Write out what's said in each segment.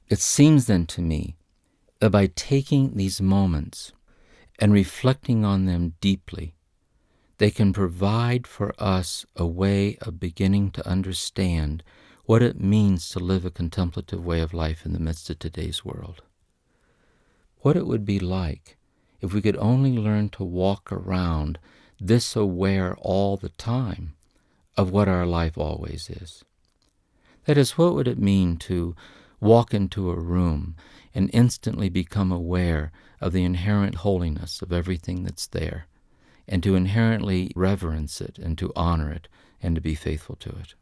It seems then to me that by taking these moments and reflecting on them deeply, they can provide for us a way of beginning to understand what it means to live a contemplative way of life in the midst of today's world. What it would be like if we could only learn to walk around this aware all the time of what our life always is. That is, what would it mean to walk into a room and instantly become aware of the inherent holiness of everything that's there, and to inherently reverence it and to honor it and to be faithful to it?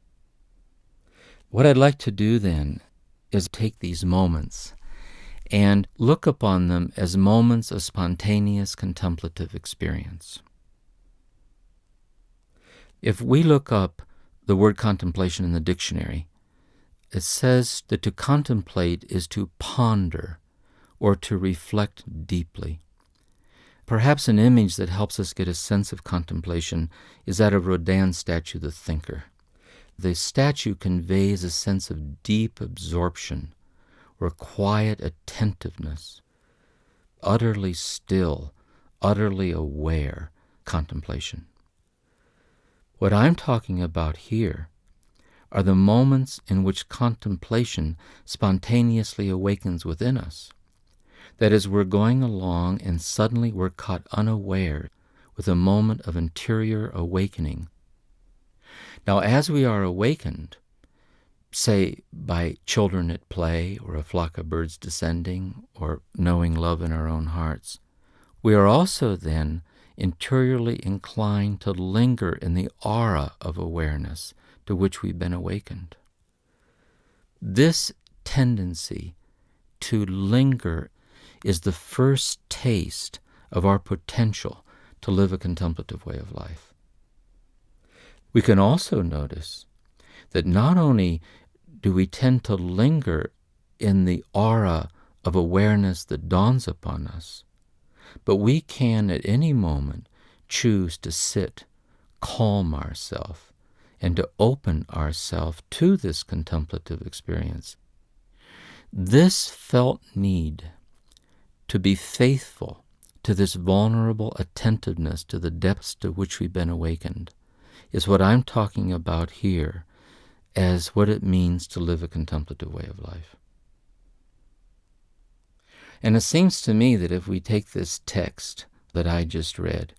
What I'd like to do then is take these moments and look upon them as moments of spontaneous contemplative experience. If we look up the word contemplation in the dictionary, it says that to contemplate is to ponder or to reflect deeply. Perhaps an image that helps us get a sense of contemplation is that of Rodin's statue, The Thinker. The statue conveys a sense of deep absorption or quiet attentiveness, utterly still, utterly aware contemplation. What I'm talking about here are the moments in which contemplation spontaneously awakens within us. That is, we're going along and suddenly we're caught unaware with a moment of interior awakening. Now, as we are awakened, say by children at play or a flock of birds descending or knowing love in our own hearts, we are also then interiorly inclined to linger in the aura of awareness to which we've been awakened. This tendency to linger is the first taste of our potential to live a contemplative way of life. We can also notice that not only do we tend to linger in the aura of awareness that dawns upon us, but we can at any moment choose to sit, calm ourselves, and to open ourselves to this contemplative experience. This felt need to be faithful to this vulnerable attentiveness to the depths to which we've been awakened is what I'm talking about here as what it means to live a contemplative way of life. And it seems to me that if we take this text that I just read,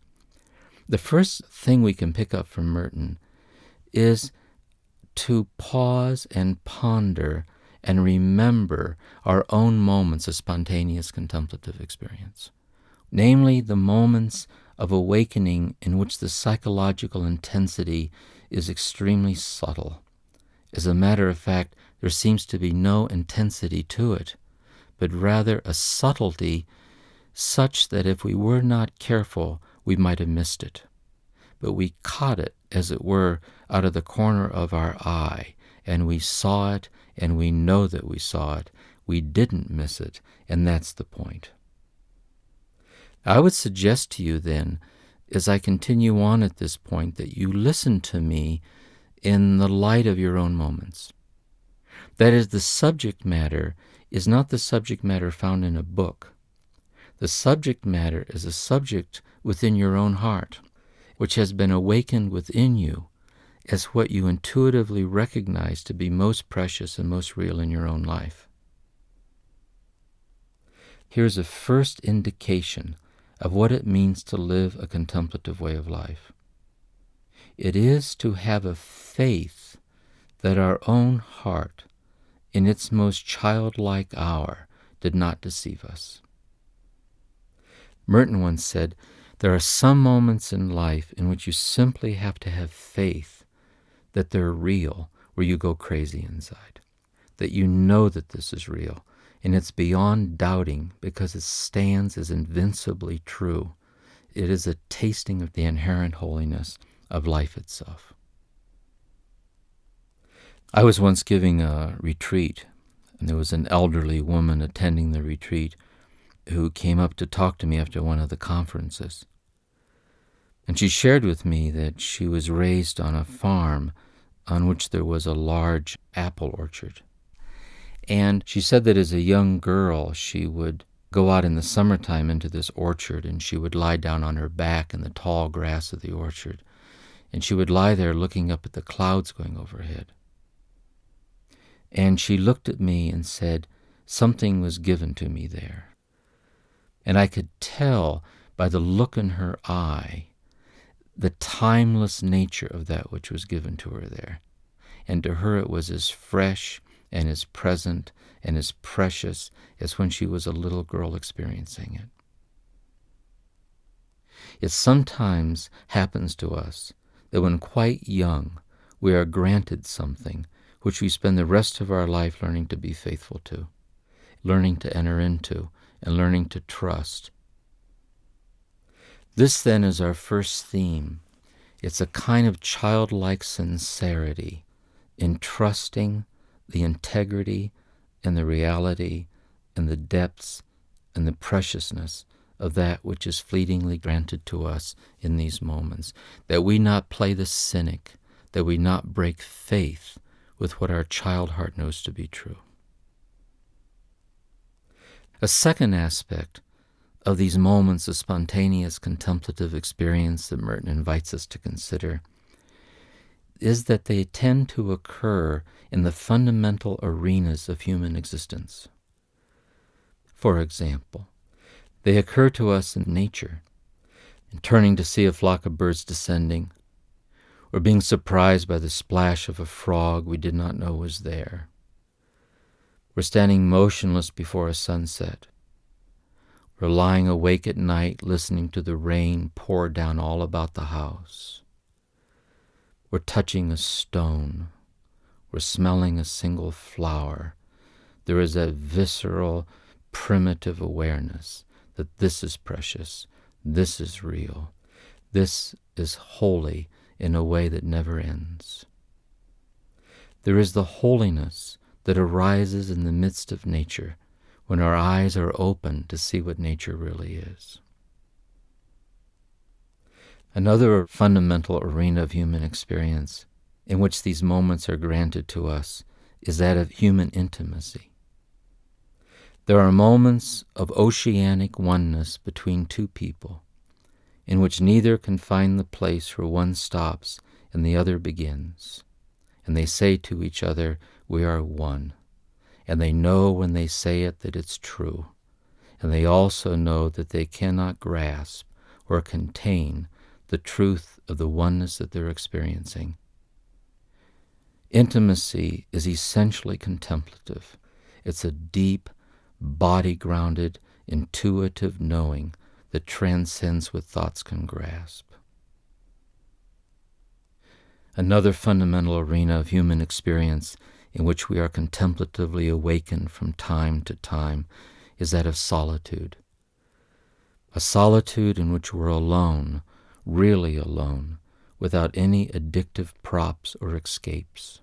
the first thing we can pick up from Merton is to pause and ponder and remember our own moments of spontaneous contemplative experience, namely the moments of awakening in which the psychological intensity is extremely subtle. As a matter of fact, there seems to be no intensity to it, but rather a subtlety such that if we were not careful, we might have missed it. But we caught it, as it were, out of the corner of our eye, and we saw it, and we know that we saw it. We didn't miss it, and that's the point. I would suggest to you then, as I continue on at this point, that you listen to me in the light of your own moments. That is, the subject matter is not the subject matter found in a book. The subject matter is a subject within your own heart, which has been awakened within you as what you intuitively recognize to be most precious and most real in your own life. Here's a first indication of what it means to live a contemplative way of life. It is to have a faith that our own heart, in its most childlike hour, did not deceive us. Merton once said, there are some moments in life in which you simply have to have faith that they're real, where you go crazy inside, that you know that this is real, and it's beyond doubting because it stands as invincibly true. It is a tasting of the inherent holiness of life itself. I was once giving a retreat, and there was an elderly woman attending the retreat who came up to talk to me after one of the conferences. And she shared with me that she was raised on a farm on which there was a large apple orchard. And she said that as a young girl, she would go out in the summertime into this orchard, and she would lie down on her back in the tall grass of the orchard, and she would lie there looking up at the clouds going overhead. And she looked at me and said, something was given to me there. And I could tell by the look in her eye the timeless nature of that which was given to her there. And to her it was as fresh and as present and as precious as when she was a little girl experiencing it. It sometimes happens to us that when quite young we are granted something which we spend the rest of our life learning to be faithful to, learning to enter into, and learning to trust. This then is our first theme. It's a kind of childlike sincerity in trusting the integrity and the reality and the depths and the preciousness of that which is fleetingly granted to us in these moments, that we not play the cynic, that we not break faith with what our child heart knows to be true. A second aspect of these moments of spontaneous contemplative experience that Merton invites us to consider is that they tend to occur in the fundamental arenas of human existence. For example, they occur to us in nature, in turning to see a flock of birds descending, or being surprised by the splash of a frog we did not know was there. We're standing motionless before a sunset. We're lying awake at night listening to the rain pour down all about the house. We're touching a stone. We're smelling a single flower. There is a visceral, primitive awareness that this is precious, this is real, this is holy in a way that never ends. There is the holiness that arises in the midst of nature when our eyes are open to see what nature really is. Another fundamental arena of human experience in which these moments are granted to us is that of human intimacy. There are moments of oceanic oneness between two people, in which neither can find the place where one stops and the other begins, and they say to each other, "We are one," and they know when they say it that it's true, and they also know that they cannot grasp or contain the truth of the oneness that they're experiencing. Intimacy is essentially contemplative. It's a deep, body-grounded, intuitive knowing that transcends what thoughts can grasp. Another fundamental arena of human experience in which we are contemplatively awakened from time to time is that of solitude. A solitude in which we're alone, really alone, without any addictive props or escapes.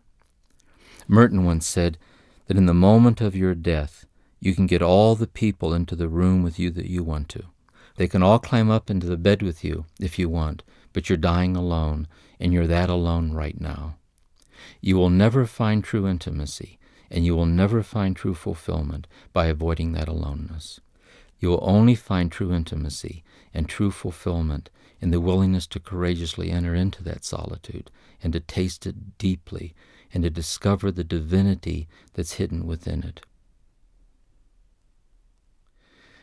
Merton once said that in the moment of your death, you can get all the people into the room with you that you want to. They can all climb up into the bed with you if you want, but you're dying alone, and you're that alone right now. You will never find true intimacy, and you will never find true fulfillment by avoiding that aloneness. You will only find true intimacy and true fulfillment in the willingness to courageously enter into that solitude and to taste it deeply and to discover the divinity that's hidden within it.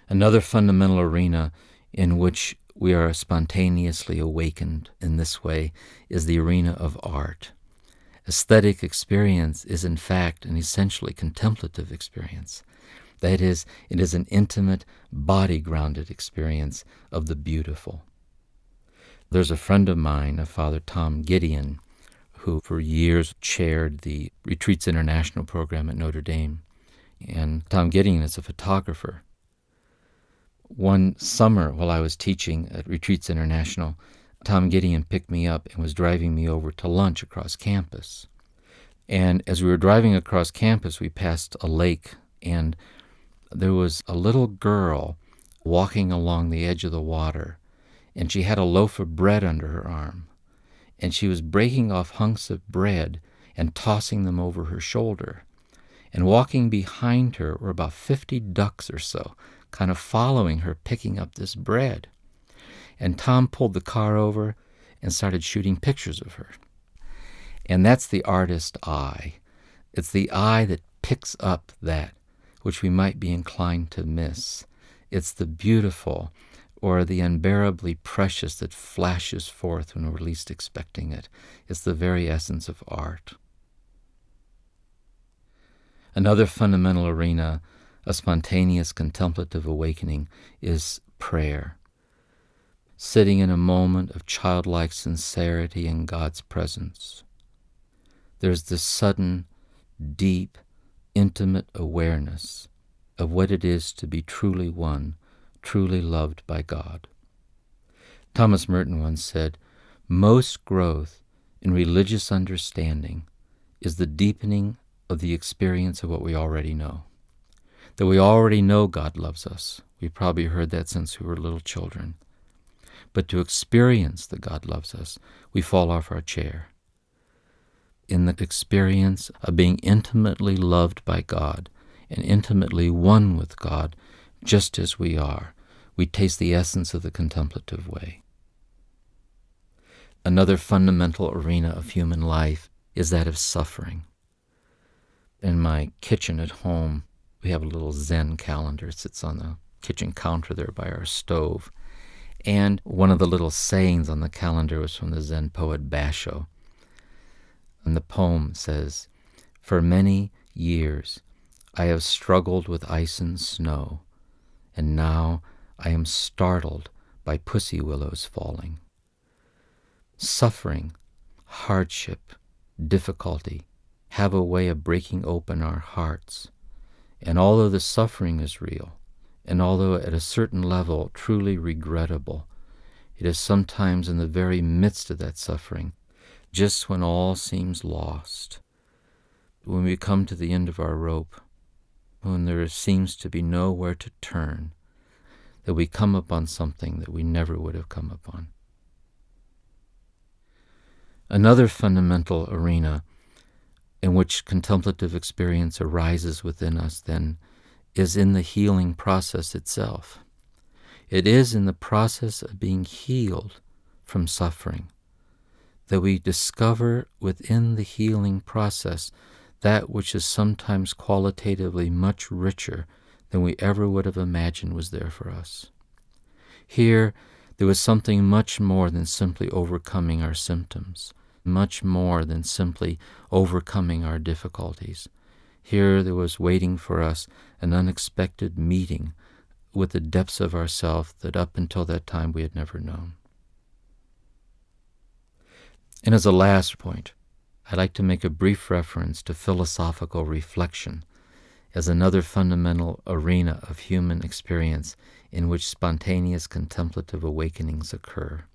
Another fundamental arena in which we are spontaneously awakened in this way is the arena of art. Aesthetic experience is in fact an essentially contemplative experience. That is, it is an intimate, body-grounded experience of the beautiful. There's a friend of mine, Father Tom Gideon, who for years chaired the Retreats International program at Notre Dame. And Tom Gideon is a photographer. One summer while I was teaching at Retreats International, Tom Gideon picked me up and was driving me over to lunch across campus. And as we were driving across campus, we passed a lake, and there was a little girl walking along the edge of the water, and she had a loaf of bread under her arm, and she was breaking off hunks of bread and tossing them over her shoulder. And walking behind her were about 50 ducks or so, kind of following her, picking up this bread. And Tom pulled the car over and started shooting pictures of her. And that's the artist eye. It's the eye that picks up that which we might be inclined to miss. It's the beautiful or the unbearably precious that flashes forth when we're least expecting it. It's the very essence of art. Another fundamental arena of spontaneous contemplative awakening is prayer. Sitting in a moment of childlike sincerity in God's presence. There's this sudden, deep, intimate awareness of what it is to be truly one, truly loved by God. Thomas Merton once said, "Most growth in religious understanding is the deepening of the experience of what we already know. That we already know God loves us. We've probably heard that since we were little children. But to experience that God loves us, we fall off our chair. In the experience of being intimately loved by God and intimately one with God, just as we are, we taste the essence of the contemplative way." Another fundamental arena of human life is that of suffering. In my kitchen at home, we have a little Zen calendar. It sits on the kitchen counter there by our stove. And one of the little sayings on the calendar was from the Zen poet Basho. And the poem says, "For many years I have struggled with ice and snow, and now I am startled by pussy willows falling." Suffering, hardship, difficulty have a way of breaking open our hearts. And although the suffering is real, and although at a certain level truly regrettable, it is sometimes in the very midst of that suffering, just when all seems lost, when we come to the end of our rope, when there seems to be nowhere to turn, that we come upon something that we never would have come upon. Another fundamental arena in which contemplative experience arises within us, then, is in the healing process itself. It is in the process of being healed from suffering that we discover within the healing process that which is sometimes qualitatively much richer than we ever would have imagined was there for us. Here, there was something much more than simply overcoming our symptoms, much more than simply overcoming our difficulties. Here there was waiting for us an unexpected meeting with the depths of ourself that up until that time we had never known. And as a last point, I'd like to make a brief reference to philosophical reflection as another fundamental arena of human experience in which spontaneous contemplative awakenings occur.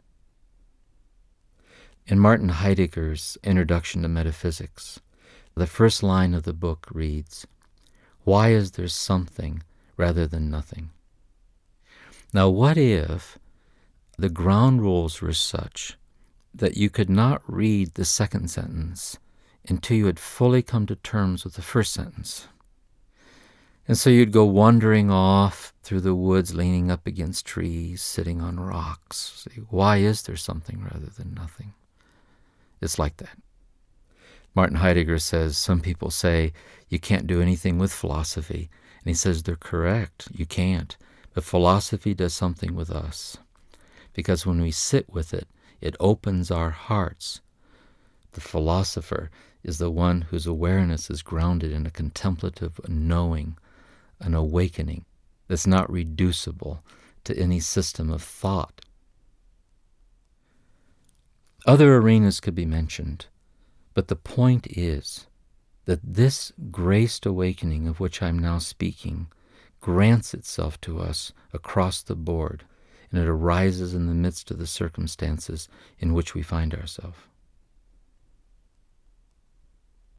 In Martin Heidegger's Introduction to Metaphysics, the first line of the book reads, "Why is there something rather than nothing?" Now, what if the ground rules were such that you could not read the second sentence until you had fully come to terms with the first sentence? And so you'd go wandering off through the woods, leaning up against trees, sitting on rocks. Say, why is there something rather than nothing? It's like that. Martin Heidegger says, some people say you can't do anything with philosophy. And he says they're correct. You can't. But philosophy does something with us. Because when we sit with it, it opens our hearts. The philosopher is the one whose awareness is grounded in a contemplative knowing, an awakening that's not reducible to any system of thought. Other arenas could be mentioned, but the point is that this graced awakening of which I'm now speaking grants itself to us across the board, and it arises in the midst of the circumstances in which we find ourselves.